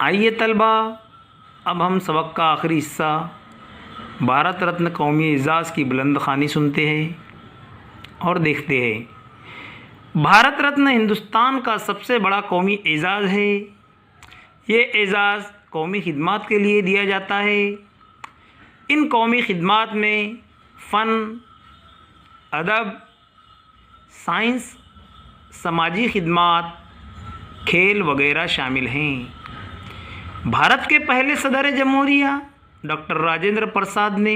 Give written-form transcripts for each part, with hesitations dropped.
आइए तलबा, अब हम सबक का आखिरी हिस्सा भारत रत्न कौमी एज़ाज़ की बुलंद ख़्वानी सुनते हैं और देखते हैं। भारत रत्न हिंदुस्तान का सबसे बड़ा कौमी एज़ाज़ है। ये एज़ाज़ कौमी खिदमात के लिए दिया जाता है। इन कौमी खिदमात में फ़न, अदब, साइंस, समाजी खिदमात, खेल वगैरह शामिल हैं। भारत के पहले सदर जमहूरिया डॉक्टर राजेंद्र प्रसाद ने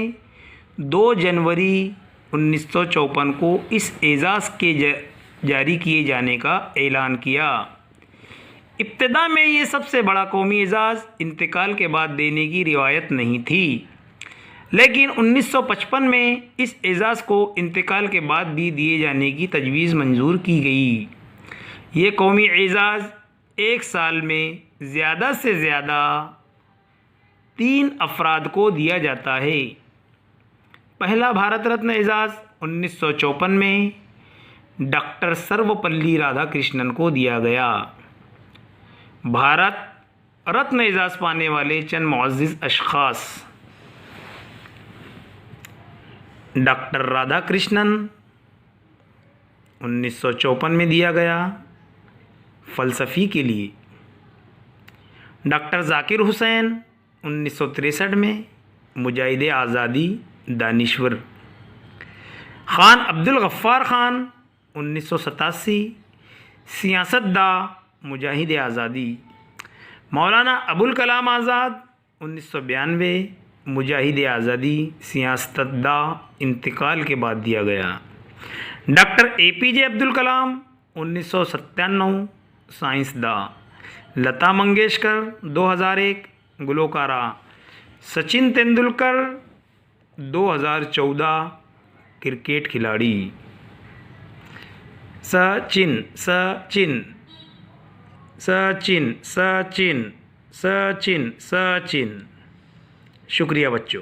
2 जनवरी 1954 को इस एज़ाज़ के जारी किए जाने का ऐलान किया। इब्तिदा में ये सबसे बड़ा कौमी एज़ाज़ इंतकाल के बाद देने की रिवायत नहीं थी, लेकिन 1955 में इस एज़ाज़ को इंतकाल के बाद भी दिए जाने की तजवीज़ मंजूर की गई। ये कौमी एज़ाज़ एक साल में ज़्यादा से ज़्यादा 3 अफराद को दिया जाता है। पहला भारत रत्न एज़ाज़ 1954 में डॉक्टर सर्वपल्ली राधाकृष्णन को दिया गया। भारत रत्न एज़ाज़ पाने वाले चंद मुअज़्ज़िज़ अशख़ास: डॉक्टर राधाकृष्णन 1954 में दिया गया फ़लसफ़ी के लिए। डॉक्टर ज़ाकिर हुसैन 1963 में मुजाहिद आज़ादी दानिश्वर। ख़ान अब्दुल गफ़्फ़ार ख़ान 1987 सियासतदा मुजाहिद आज़ादी। मौलाना अबुल कलाम आज़ाद 1992 मुजाहिद आज़ादी सियासतदा, इंतकाल के बाद दिया गया। Doctor APJ Abdul Kalam 1997 साइंसदा। Lata Mangeshkar 2001 Gulkara. Sachin Tendulkar 2014 cricket खिलाड़ी। सचिन सचिन सचिन सचिन सचिन सचिन। शुक्रिया बच्चों।